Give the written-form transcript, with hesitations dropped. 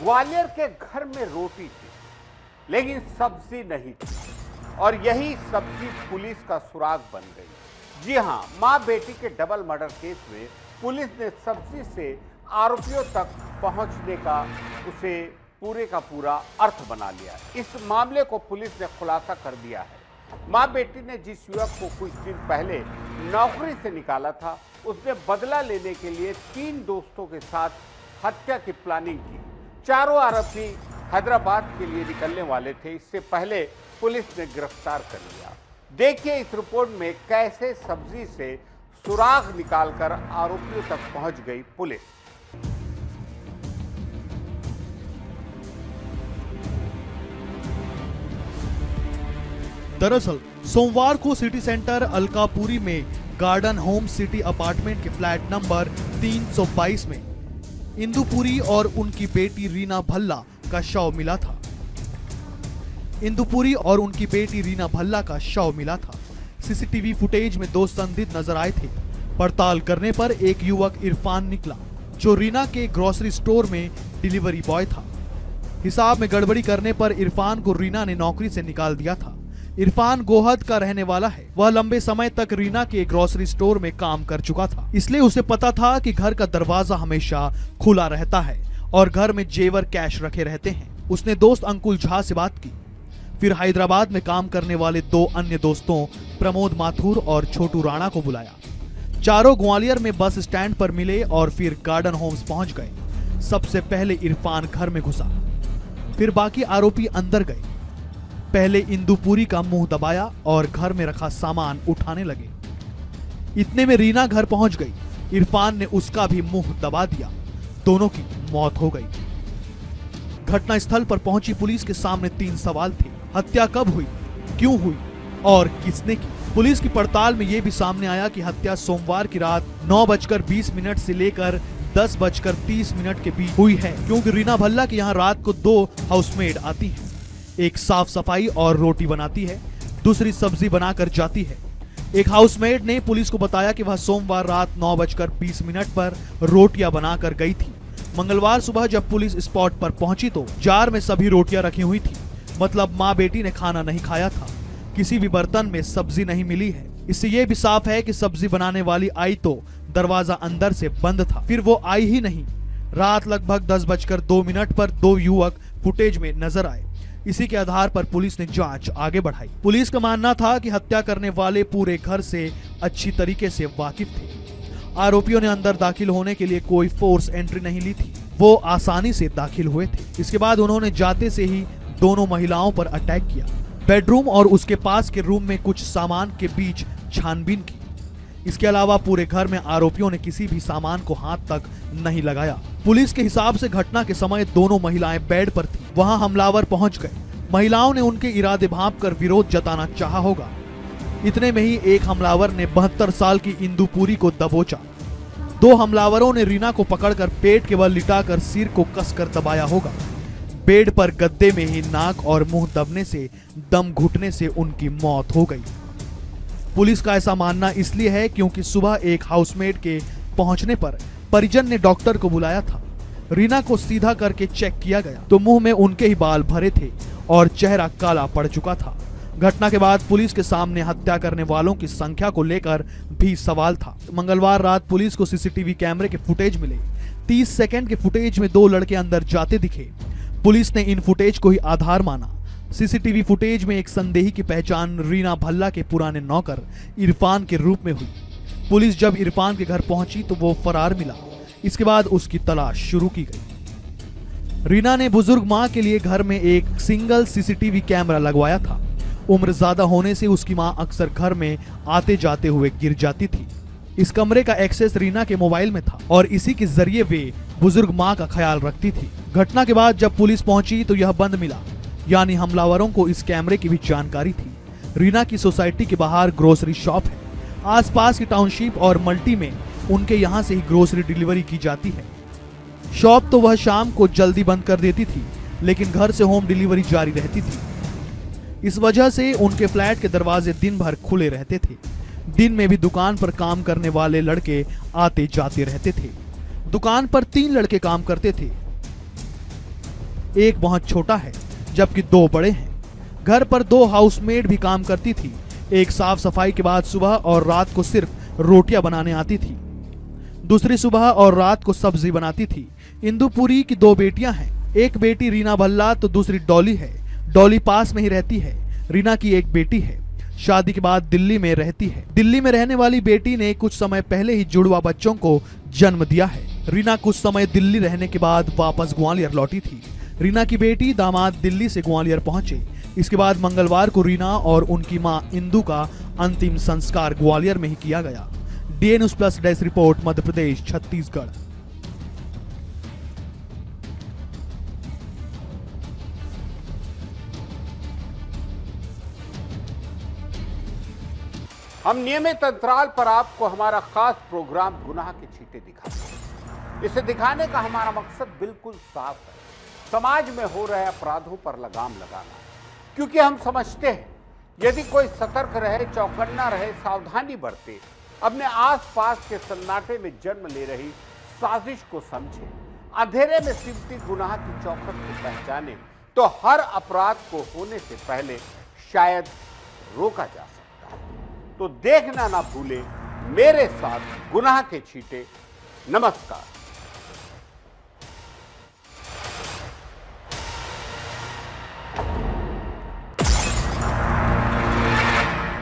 ग्वालियर के घर में रोटी थी, लेकिन सब्जी नहीं थी और यही सब्जी पुलिस का सुराग बन गई। जी हां, मां बेटी के डबल मर्डर केस में पुलिस ने सब्जी से आरोपियों तक पहुंचने का उसे पूरे का पूरा अर्थ बना लिया। इस मामले को पुलिस ने खुलासा कर दिया है। मां बेटी ने जिस युवक को कुछ दिन पहले नौकरी से निकाला था, उसने बदला लेने के लिए 3 दोस्तों के साथ हत्या की प्लानिंग की। चारों आरोपी हैदराबाद के लिए निकलने वाले थे। इससे पहले पुलिस ने गिरफ्तार कर लिया। देखिए इस रिपोर्ट में कैसे सब्जी से सुराग निकालकर आरोपियों तक पहुंच गई पुलिस। दरअसल सोमवार को सिटी सेंटर अलकापुरी में गार्डन होम सिटी अपार्टमेंट के फ्लैट नंबर 322 में इंदुपुरी और उनकी बेटी रीना भल्ला का शव मिला था। इंदुपुरी और उनकी बेटी रीना भल्ला का शव मिला था। सीसीटीवी फुटेज में 2 संदिग्ध नजर आए थे। पड़ताल करने पर एक युवक इरफान निकला, जो रीना के ग्रोसरी स्टोर में डिलीवरी बॉय था। हिसाब में गड़बड़ी करने पर इरफान को रीना ने नौकरी से निकाल दिया था। इरफान गोहद का रहने वाला है। वह लंबे समय तक रीना के ग्रोसरी स्टोर में काम कर चुका था, इसलिए उसे पता था कि घर का दरवाजा हमेशा खुला रहता है और घर में जेवर कैश रखे रहते हैं। उसने दोस्त अंकुल झा से बात की, फिर हैदराबाद में काम करने वाले 2 अन्य दोस्तों प्रमोद माथुर और छोटू राणा को बुलाया। चारों ग्वालियर में बस स्टैंड पर मिले और फिर गार्डन होम्स पहुंच गए। सबसे पहले इरफान घर में घुसा, फिर बाकी आरोपी अंदर गए। पहले इंदुपुरी का मुंह दबाया और घर में रखा सामान उठाने लगे। इतने में रीना घर पहुंच गई। इरफान ने उसका भी मुंह दबा दिया। दोनों की मौत हो गई। घटना स्थल पर पहुंची पुलिस के सामने 3 सवाल थे। हत्या कब हुई, क्यों हुई और किसने की? पुलिस की पड़ताल में यह भी सामने आया कि हत्या सोमवार की रात 9:20 से लेकर 10:30 के बीच हुई है, क्योंकि रीना भल्ला के यहाँ रात को 2 हाउसमेड आती हैं। एक साफ सफाई और रोटी बनाती है, दूसरी सब्जी बनाकर जाती है। एक हाउसमेड ने पुलिस को बताया कि वह सोमवार रात 9:20 पर रोटियां बनाकर गई थी। मंगलवार सुबह जब पुलिस स्पॉट पर पहुंची तो जार में सभी रोटियां रखी हुई थी। मतलब मां बेटी ने खाना नहीं खाया था। किसी भी बर्तन में सब्जी नहीं मिली है। इससे यह भी साफ है कि सब्जी बनाने वाली आई तो दरवाजा अंदर से बंद था, फिर वो आई ही नहीं। रात लगभग 10:02 पर 2 युवक फुटेज में नजर आए। इसी के आधार पर पुलिस ने जांच आगे बढ़ाई। पुलिस का मानना था कि हत्या करने वाले पूरे घर से अच्छी तरीके से वाकिफ थे। आरोपियों ने अंदर दाखिल होने के लिए कोई फोर्स एंट्री नहीं ली थी। वो आसानी से दाखिल हुए थे। इसके बाद उन्होंने जाते से ही दोनों महिलाओं पर अटैक किया। बेडरूम और उसके पास के रूम में कुछ सामान के बीच छानबीन की। इसके अलावा पूरे घर में आरोपियों ने किसी भी सामान को हाथ तक नहीं लगाया। पुलिस के हिसाब से घटना के समय दोनों महिलाएं बेड पर थीं। वहां हमलावर पहुंच गए। महिलाओं ने उनके इरादे भांपकर विरोध जताना चाहा होगा। इतने में ही एक हमलावर ने 72 साल की इंदुपुरी को दबोचा। 2 हमलावरों ने रीना को पकड़कर पेट के बल लिटाकर सिर को कसकर दबाया होगा। बेड पर गद्दे में ही नाक और मुंह दबने से दम घुटने से उनकी मौत हो गई। पुलिस का ऐसा मानना इसलिए है क्योंकि सुबह एक हाउसमेड के पहुंचने पर परिजन ने डॉक्टर को बुलाया था। रीना को सीधा करके चेक किया गया तो मुंह में उनके ही बाल भरे थे और चेहरा काला पड़ चुका था। घटना के बाद पुलिस के सामने हत्या करने वालों की संख्या को लेकर भी सवाल था। मंगलवार रात पुलिस को सीसीटीवी कैमरे के फुटेज मिले। 30 सेकंड के फुटेज में 2 लड़के अंदर जाते दिखे। पुलिस ने इन फुटेज को ही आधार माना। सीसीटीवी फुटेज में एक संदेही की पहचान रीना भल्ला के पुराने नौकर इरफान के रूप में हुई। पुलिस जब इरफान के घर पहुंची तो वो फरार मिला। इसके बाद उसकी तलाश शुरू की गई। रीना ने बुजुर्ग मां के लिए घर में एक सिंगल सीसीटीवी कैमरा लगवाया था। उम्र ज्यादा होने से उसकी मां अक्सर घर में आते जाते हुए गिर जाती थी। इस कमरे का एक्सेस रीना के मोबाइल में था और इसी के जरिए वे बुजुर्ग मां का ख्याल रखती थी। घटना के बाद जब पुलिस पहुंची तो यह बंद मिला, यानी हमलावरों को इस कैमरे की भी जानकारी थी। रीना की सोसाइटी के बाहर ग्रोसरी शॉप है। आसपास की टाउनशिप और मल्टी में उनके यहाँ से ही ग्रोसरी डिलीवरी की जाती है। शॉप तो वह शाम को जल्दी बंद कर देती थी, लेकिन घर से होम डिलीवरी जारी रहती थी। इस वजह से उनके फ्लैट के दरवाजे दिन भर खुले रहते थे। दिन में भी दुकान पर काम करने वाले लड़के आते जाते रहते थे। दुकान पर 3 लड़के काम करते थे। एक बहुत छोटा है जबकि 2 बड़े हैं। घर पर 2 हाउसमेड भी काम करती थी। एक साफ सफाई के बाद सुबह और रात को सिर्फ रोटियां बनाने आती थी, दूसरी सुबह और रात को सब्जी बनाती थी। इंदुपुरी की 2 बेटियां हैं। एक बेटी रीना भल्ला तो दूसरी डॉली है। डॉली पास में ही रहती है। रीना की एक बेटी है, शादी के बाद दिल्ली में रहती है। दिल्ली में रहने वाली बेटी ने कुछ समय पहले ही जुड़वा बच्चों को जन्म दिया है। रीना कुछ समय दिल्ली रहने के बाद वापस ग्वालियर लौटी थी। रीना की बेटी दामाद दिल्ली से ग्वालियर पहुंचे। इसके बाद मंगलवार को रीना और उनकी मां इंदु का अंतिम संस्कार ग्वालियर में ही किया गया। DN news plus desk report, Madhya Pradesh, Chhattisgarh. हम नियमित अंतराल पर आपको हमारा खास प्रोग्राम गुनाह के छींटे दिखाते हैं। इसे दिखाने का हमारा मकसद बिल्कुल साफ है, समाज में हो रहे अपराधों पर लगाम लगाना। क्योंकि हम समझते हैं यदि कोई सतर्क रहे, चौकन्ना रहे, सावधानी बरते, अपने आसपास के सन्नाटे में जन्म ले रही साजिश को समझे, अंधेरे में सिमटी गुनाह की चौखट को पहचाने, तो हर अपराध को होने से पहले शायद रोका जा सकता है। तो देखना ना भूले मेरे साथ गुनाह के छींटे। नमस्कार।